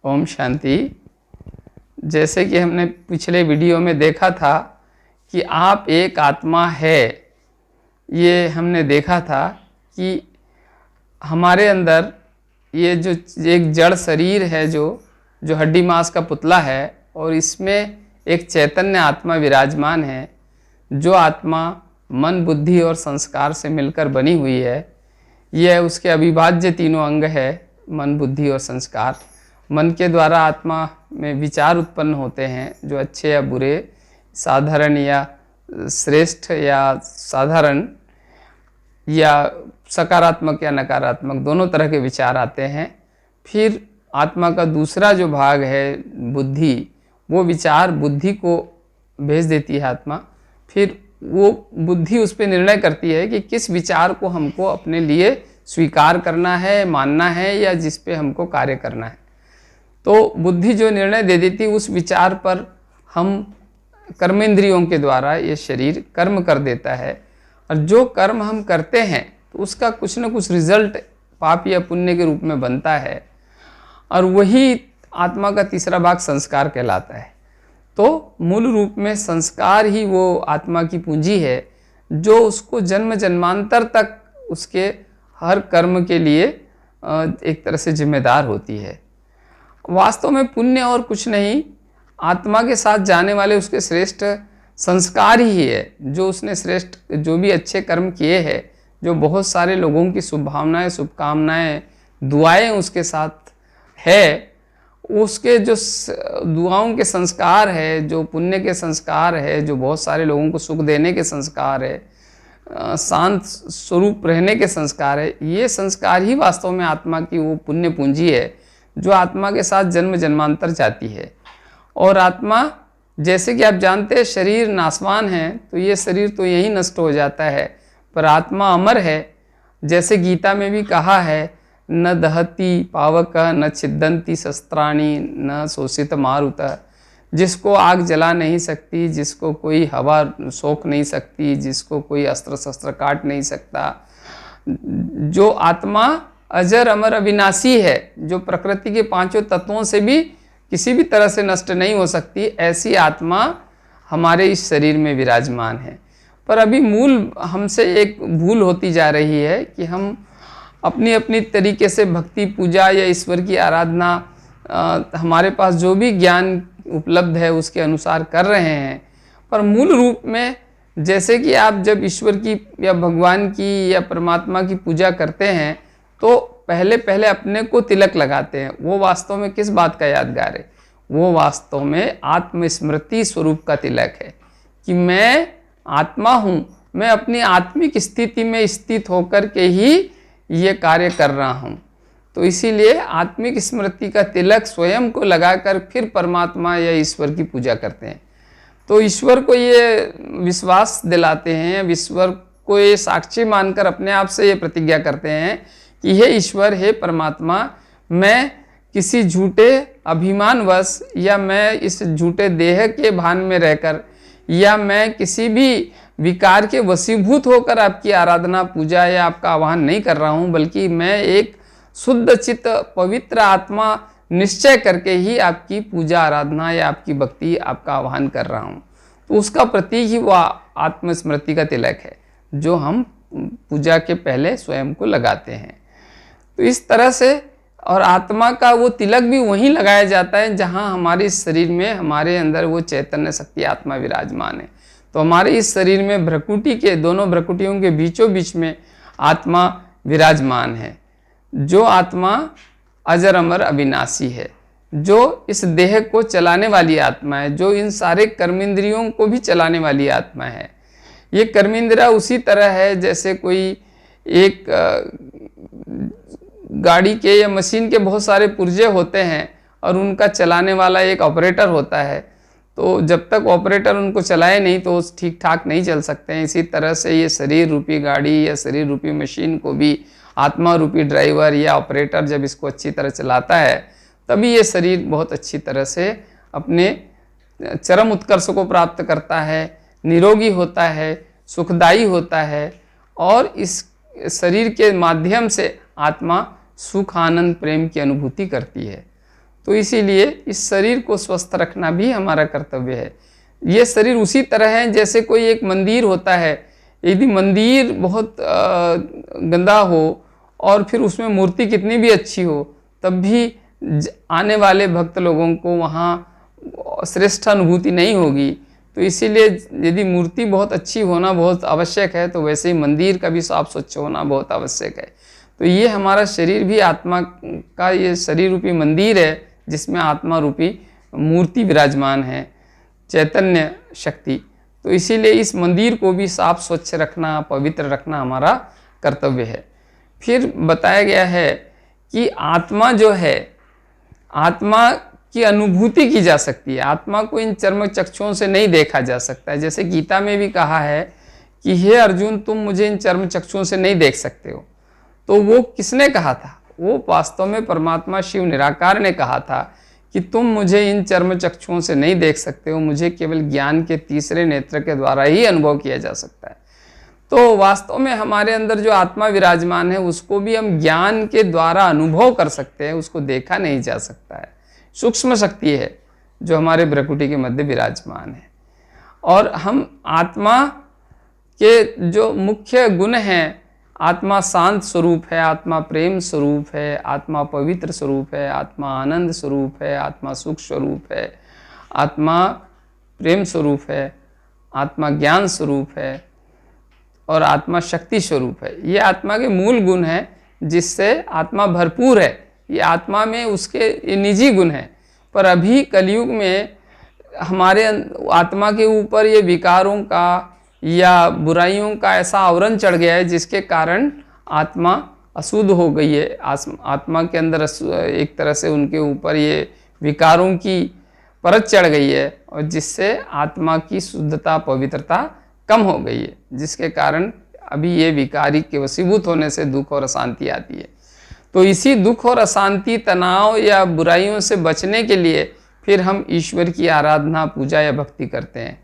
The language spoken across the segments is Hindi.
ओम शांति। जैसे कि हमने पिछले वीडियो में देखा था कि आप एक आत्मा है, ये हमने देखा था कि हमारे अंदर ये जो एक जड़ शरीर है, जो हड्डी मांस का पुतला है, और इसमें एक चैतन्य आत्मा विराजमान है। जो आत्मा मन, बुद्धि और संस्कार से मिलकर बनी हुई है। यह उसके अविभाज्य तीनों अंग है, मन, बुद्धि और संस्कार। मन के द्वारा आत्मा में विचार उत्पन्न होते हैं, जो अच्छे या बुरे, साधारण या श्रेष्ठ या साधारण, या सकारात्मक या नकारात्मक, दोनों तरह के विचार आते हैं। फिर आत्मा का दूसरा जो भाग है बुद्धि, वो विचार बुद्धि को भेज देती है आत्मा। फिर वो बुद्धि उस पर निर्णय करती है कि किस विचार को हमको अपने लिए स्वीकार करना है, मानना है, या जिस पे हमको कार्य करना है। तो बुद्धि जो निर्णय दे देती है, उस विचार पर हम कर्मेंद्रियों के द्वारा ये शरीर कर्म कर देता है। और जो कर्म हम करते हैं तो उसका कुछ न कुछ रिजल्ट पाप या पुण्य के रूप में बनता है, और वही आत्मा का तीसरा भाग संस्कार कहलाता है। तो मूल रूप में संस्कार ही वो आत्मा की पूंजी है, जो उसको जन्म जन्मांतर तक उसके हर कर्म के लिए एक तरह से जिम्मेदार होती है। वास्तव में पुण्य और कुछ नहीं, आत्मा के साथ जाने वाले उसके श्रेष्ठ संस्कार ही है। जो उसने श्रेष्ठ, जो भी अच्छे कर्म किए हैं, जो बहुत सारे लोगों की शुभभावनाएं, शुभकामनाएं, दुआएं उसके साथ है, उसके जो दुआओं के संस्कार है, जो पुण्य के संस्कार है, जो बहुत सारे लोगों को सुख देने के संस्कार है, शांत स्वरूप रहने के संस्कार है, ये संस्कार ही वास्तव में आत्मा की वो पुण्य पूंजी है, जो आत्मा के साथ जन्म जन्मांतर जाती है। और आत्मा, जैसे कि आप जानते हैं, शरीर नाशवान है, तो ये शरीर तो यही नष्ट हो जाता है, पर आत्मा अमर है। जैसे गीता में भी कहा है, न दहती पावक न छिदंती शस्त्राणी न शोषित मारुत। जिसको आग जला नहीं सकती, जिसको कोई हवा सोख नहीं सकती, जिसको कोई अस्त्र शस्त्र काट नहीं सकता, जो आत्मा अजर अमर अविनाशी है, जो प्रकृति के पांचों तत्वों से भी किसी भी तरह से नष्ट नहीं हो सकती, ऐसी आत्मा हमारे इस शरीर में विराजमान है। पर अभी मूल हमसे एक भूल होती जा रही है कि हम अपनी अपनी तरीके से भक्ति, पूजा या ईश्वर की आराधना, हमारे पास जो भी ज्ञान उपलब्ध है उसके अनुसार कर रहे हैं। पर मूल रूप में, जैसे कि आप जब ईश्वर की या भगवान की या परमात्मा की पूजा करते हैं, तो पहले पहले अपने को तिलक लगाते हैं। वो वास्तव में किस बात का यादगार है? वो वास्तव में आत्मस्मृति स्वरूप का तिलक है कि मैं आत्मा हूँ, मैं अपनी आत्मिक स्थिति में स्थित होकर के ही ये कार्य कर रहा हूँ। तो इसीलिए आत्मिक स्मृति का तिलक स्वयं को लगाकर फिर परमात्मा या ईश्वर की पूजा करते हैं। तो ईश्वर को ये विश्वास दिलाते हैं, ईश्वर को ये साक्षी मानकर अपने आप से ये प्रतिज्ञा करते हैं कि हे ईश्वर, हे परमात्मा, मैं किसी झूठे अभिमानवश, या मैं इस झूठे देह के भान में रहकर, या मैं किसी भी विकार के वशीभूत होकर आपकी आराधना, पूजा या आपका आह्वान नहीं कर रहा हूँ, बल्कि मैं एक शुद्ध चित्त पवित्र आत्मा निश्चय करके ही आपकी पूजा, आराधना या आपकी भक्ति, आपका आह्वान कर रहा हूँ। तो उसका प्रतीक ही वह आत्मस्मृति का तिलक है, जो हम पूजा के पहले स्वयं को लगाते हैं। तो इस तरह से, और आत्मा का वो तिलक भी वहीं लगाया जाता है जहाँ हमारे शरीर में, हमारे अंदर वो चैतन्य शक्ति आत्मा विराजमान है। तो हमारे इस शरीर में भ्रकुटी के, दोनों भ्रकुटियों के बीचों बीच में आत्मा विराजमान है, जो आत्मा अजर अमर अविनाशी है, जो इस देह को चलाने वाली आत्मा है, जो इन सारे कर्मेंद्रियों को भी चलाने वाली आत्मा है। ये कर्मेंद्रिया उसी तरह है जैसे कोई एक गाड़ी के या मशीन के बहुत सारे पुर्जे होते हैं, और उनका चलाने वाला एक ऑपरेटर होता है। तो जब तक ऑपरेटर उनको चलाए नहीं तो ठीक ठाक नहीं चल सकते हैं। इसी तरह से ये शरीर रूपी गाड़ी या शरीर रूपी मशीन को भी आत्मा रूपी ड्राइवर या ऑपरेटर जब इसको अच्छी तरह चलाता है, तभी ये शरीर बहुत अच्छी तरह से अपने चरम उत्कर्ष को प्राप्त करता है, निरोगी होता है, सुखदायी होता है, और इस शरीर के माध्यम से आत्मा सुख, आनंद, प्रेम की अनुभूति करती है। तो इसीलिए इस शरीर को स्वस्थ रखना भी हमारा कर्तव्य है। ये शरीर उसी तरह है जैसे कोई एक मंदिर होता है। यदि मंदिर बहुत गंदा हो और फिर उसमें मूर्ति कितनी भी अच्छी हो, तब भी आने वाले भक्त लोगों को वहाँ श्रेष्ठ अनुभूति नहीं होगी। तो इसीलिए यदि मूर्ति बहुत अच्छी होना बहुत आवश्यक है, तो वैसे ही मंदिर का भी साफ स्वच्छ होना बहुत आवश्यक है। तो ये हमारा शरीर भी आत्मा का ये शरीर रूपी मंदिर है, जिसमें आत्मा रूपी मूर्ति विराजमान है, चैतन्य शक्ति। तो इसीलिए इस मंदिर को भी साफ स्वच्छ रखना, पवित्र रखना हमारा कर्तव्य है। फिर बताया गया है कि आत्मा जो है, आत्मा की अनुभूति की जा सकती है। आत्मा को इन चर्म चक्षुओं से नहीं देखा जा सकता है। जैसे गीता में भी कहा है कि हे अर्जुन, तुम मुझे इन चर्म चक्षुओं से नहीं देख सकते हो। तो वो किसने कहा था? वो वास्तव में परमात्मा शिव निराकार ने कहा था कि तुम मुझे इन चर्म चक्षुओं से नहीं देख सकते हो, मुझे केवल ज्ञान के तीसरे नेत्र के द्वारा ही अनुभव किया जा सकता है। तो वास्तव में हमारे अंदर जो आत्मा विराजमान है, उसको भी हम ज्ञान के द्वारा अनुभव कर सकते हैं, उसको देखा नहीं जा सकता है। सूक्ष्म शक्ति है जो हमारे भ्रकुटी के मध्य विराजमान है। और हम आत्मा के जो मुख्य गुण हैं, आत्मा शांत स्वरूप है, आत्मा प्रेम स्वरूप है, आत्मा पवित्र स्वरूप है, आत्मा आनंद स्वरूप है, आत्मा सुख स्वरूप है, आत्मा प्रेम स्वरूप है, आत्मा ज्ञान स्वरूप है और आत्मा शक्ति स्वरूप है। ये आत्मा के मूल गुण हैं जिससे आत्मा भरपूर है। ये आत्मा में उसके ये निजी गुण हैं। पर अभी कलयुग में हमारे आत्मा के ऊपर ये विकारों का या बुराइयों का ऐसा आवरण चढ़ गया है, जिसके कारण आत्मा अशुद्ध हो गई है। आत्मा के अंदर एक तरह से उनके ऊपर ये विकारों की परत चढ़ गई है, और जिससे आत्मा की शुद्धता पवित्रता कम हो गई है, जिसके कारण अभी ये विकारी के वशीभूत होने से दुख और अशांति आती है। तो इसी दुख और अशांति, तनाव या बुराइयों से बचने के लिए फिर हम ईश्वर की आराधना, पूजा या भक्ति करते हैं।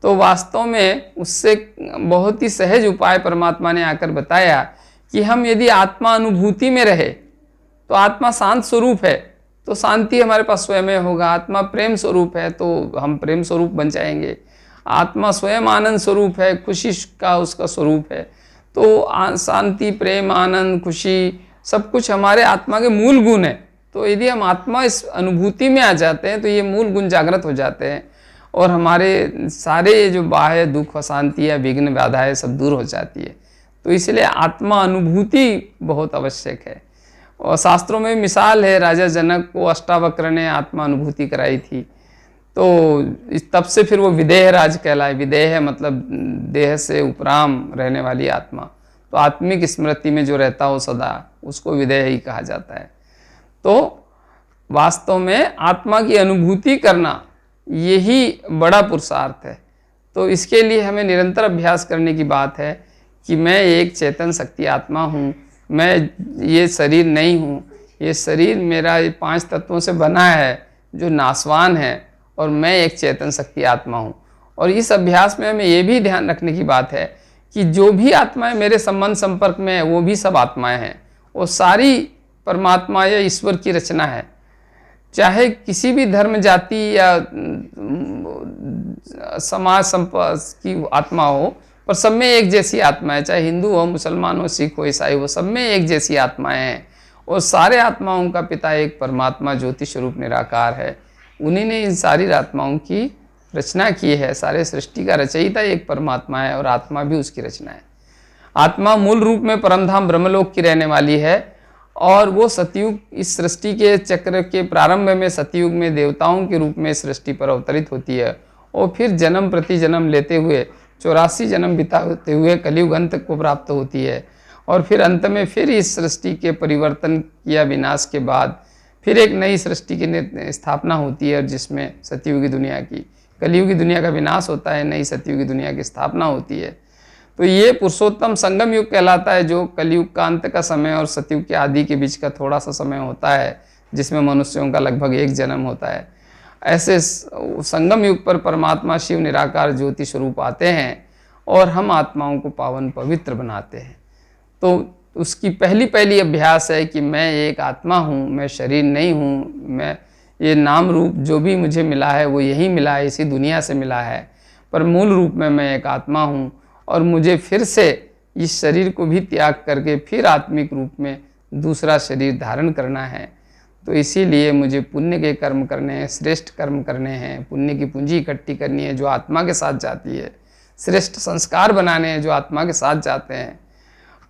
तो वास्तव में उससे बहुत ही सहज उपाय परमात्मा ने आकर बताया कि हम यदि आत्मा अनुभूति में रहे, तो आत्मा शांत स्वरूप है तो शांति हमारे पास स्वयं में होगा। आत्मा प्रेम स्वरूप है तो हम प्रेम स्वरूप बन जाएंगे। आत्मा स्वयं आनंद स्वरूप है, खुशी का उसका स्वरूप है, तो शांति, प्रेम, आनंद, खुशी सब कुछ हमारे आत्मा के मूल गुण हैं। तो यदि हम आत्मा इस अनुभूति में आ जाते हैं, तो ये मूल गुण जागृत हो जाते हैं और हमारे सारे जो बाह्य दुख, अशांति या विघ्न, बाधाएं सब दूर हो जाती है। तो इसलिए आत्मा अनुभूति बहुत आवश्यक है। और शास्त्रों में मिसाल है, राजा जनक को अष्टावक्र ने आत्मा अनुभूति कराई थी, तो तब से फिर वो विदेह राज कहलाए। विदेह मतलब देह से उपराम रहने वाली आत्मा। तो आत्मिक स्मृति में जो रहता हो सदा, उसको विदेह ही कहा जाता है। तो वास्तव में आत्मा की अनुभूति करना यही बड़ा पुरुषार्थ है। तो इसके लिए हमें निरंतर अभ्यास करने की बात है कि मैं एक चेतन शक्ति आत्मा हूँ, मैं ये शरीर नहीं हूँ, ये शरीर मेरा ये 5 तत्वों से बना है जो नाशवान है, और मैं एक चेतन शक्ति आत्मा हूँ। और इस अभ्यास में हमें ये भी ध्यान रखने की बात है कि जो भी आत्माएं मेरे संबंध संपर्क में है, वो भी सब आत्माएं हैं, वो सारी परमात्मा या ईश्वर की रचना है। चाहे किसी भी धर्म, जाति या समाज की आत्मा हो, पर सब में एक जैसी आत्मा है। चाहे हिंदू हो, मुसलमान हो, सिख हो, ईसाई हो, सब में एक जैसी आत्माएं हैं। और सारे आत्माओं का पिता एक परमात्मा ज्योति स्वरूप निराकार है। उन्हीं ने इन सारी आत्माओं की रचना की है। सारे सृष्टि का रचयिता एक परमात्मा है और आत्मा भी उसकी रचना है। आत्मा मूल रूप में परमधाम ब्रह्मलोक की रहने वाली है, और वो सतयुग, इस सृष्टि के चक्र के प्रारंभ में सतयुग में देवताओं के रूप में सृष्टि पर अवतरित होती है, और फिर जन्म प्रति जन्म लेते हुए 84 जन्म बिताते हुए कलयुग अंत को प्राप्त होती है। और फिर अंत में फिर इस सृष्टि के परिवर्तन या विनाश के बाद फिर एक नई सृष्टि की स्थापना होती है, और जिसमें सतयुगी दुनिया की, कलयुगी दुनिया का विनाश होता है, नई सतयुगी दुनिया की स्थापना होती है। तो ये पुरुषोत्तम संगम युग कहलाता है, जो कलयुग का अंत का समय और सतयुग के आदि के बीच का थोड़ा सा समय होता है, जिसमें मनुष्यों का लगभग 1 जन्म होता है। ऐसे संगम युग पर परमात्मा शिव निराकार ज्योति स्वरूप आते हैं और हम आत्माओं को पावन पवित्र बनाते हैं। तो उसकी पहली अभ्यास है कि मैं एक आत्मा हूँ, मैं शरीर नहीं हूँ, मैं ये नाम रूप जो भी मुझे मिला है वो यही मिला है, इसी दुनिया से मिला है, पर मूल रूप में मैं एक आत्मा हूँ और मुझे फिर से इस शरीर को भी त्याग करके फिर आत्मिक रूप में दूसरा शरीर धारण करना है। तो इसीलिए मुझे पुण्य के कर्म करने हैं, श्रेष्ठ कर्म करने हैं, पुण्य की पूंजी इकट्ठी करनी है जो आत्मा के साथ जाती है, श्रेष्ठ संस्कार बनाने हैं जो आत्मा के साथ जाते हैं,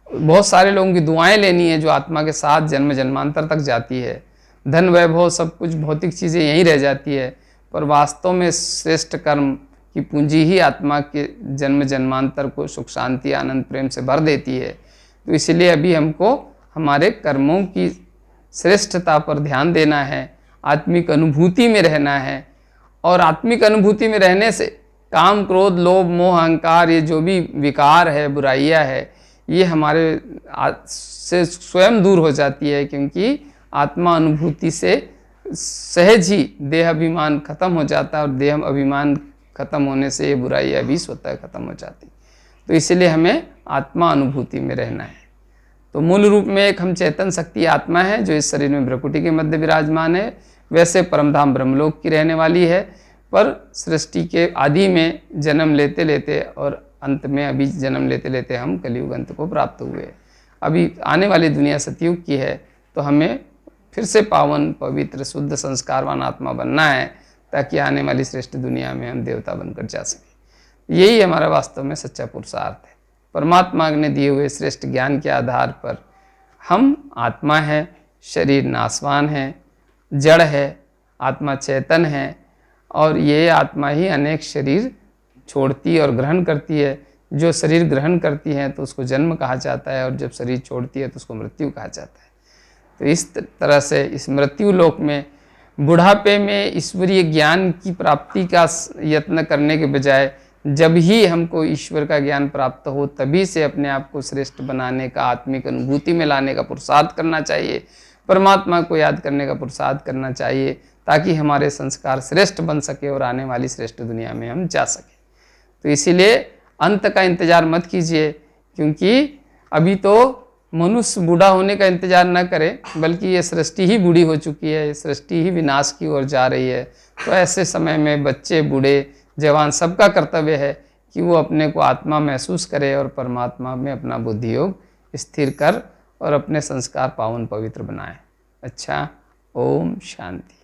बहुत सारे लोगों की दुआएं लेनी है जो आत्मा के साथ जन्म जन्मांतर तक जाती है। धन वैभव सब कुछ भौतिक चीज़ें यहीं रह जाती है, पर वास्तव में श्रेष्ठ कर्म की पूंजी ही आत्मा के जन्म जन्मांतर को सुख शांति आनंद प्रेम से भर देती है। तो इसलिए अभी हमको हमारे कर्मों की श्रेष्ठता पर ध्यान देना है, आत्मिक अनुभूति में रहना है। और आत्मिक अनुभूति में रहने से काम क्रोध लोभ मोह अहंकार ये जो भी विकार है, बुराइयां है, ये हमारे से स्वयं दूर हो जाती है, क्योंकि आत्मा अनुभूति से सहज ही देह अभिमान खत्म हो जाता है और देह अभिमान खत्म होने से ये बुराइयां भी स्वतः खत्म हो जाती। तो इसलिए हमें आत्मा अनुभूति में रहना है। तो मूल रूप में एक हम चेतन शक्ति आत्मा है जो इस शरीर में भ्रकुटी के मध्य विराजमान है, वैसे परमधाम ब्रह्मलोक की रहने वाली है, पर सृष्टि के आदि में जन्म लेते लेते और अंत में अभी जन्म लेते लेते हम कलियुग अंत को प्राप्त हुए। अभी आने वाली दुनिया सतयुग की है, तो हमें फिर से पावन पवित्र शुद्ध संस्कारवान आत्मा बनना है, ताकि आने वाली श्रेष्ठ दुनिया में हम देवता बनकर जा सकें। यही हमारा वास्तव में सच्चा पुरुषार्थ है। परमात्मा ने दिए हुए श्रेष्ठ ज्ञान के आधार पर हम आत्मा है, शरीर नाशवान है, जड़ है, आत्मा चेतन है, और ये आत्मा ही अनेक शरीर छोड़ती और ग्रहण करती है। जो शरीर ग्रहण करती है तो उसको जन्म कहा जाता है, और जब शरीर छोड़ती है तो उसको मृत्यु कहा जाता है। तो इस तरह से इस मृत्यु लोक में बुढ़ापे में ईश्वरीय ज्ञान की प्राप्ति का यत्न करने के बजाय जब ही हमको ईश्वर का ज्ञान प्राप्त हो तभी से अपने आप को श्रेष्ठ बनाने का, आत्मिक अनुभूति में लाने का पुरुषार्थ करना चाहिए, परमात्मा को याद करने का पुरुषार्थ करना चाहिए, ताकि हमारे संस्कार श्रेष्ठ बन सके और आने वाली श्रेष्ठ दुनिया में हम जा सकें। तो इसीलिए अंत का इंतजार मत कीजिए, क्योंकि अभी तो मनुष्य बूढ़ा होने का इंतजार न करे, बल्कि ये सृष्टि ही बूढ़ी हो चुकी है, सृष्टि ही विनाश की ओर जा रही है। तो ऐसे समय में बच्चे बूढ़े जवान सबका कर्तव्य है कि वो अपने को आत्मा महसूस करे और परमात्मा में अपना बुद्धि योग स्थिर कर और अपने संस्कार पावन पवित्र बनाए। अच्छा, ओम शांति।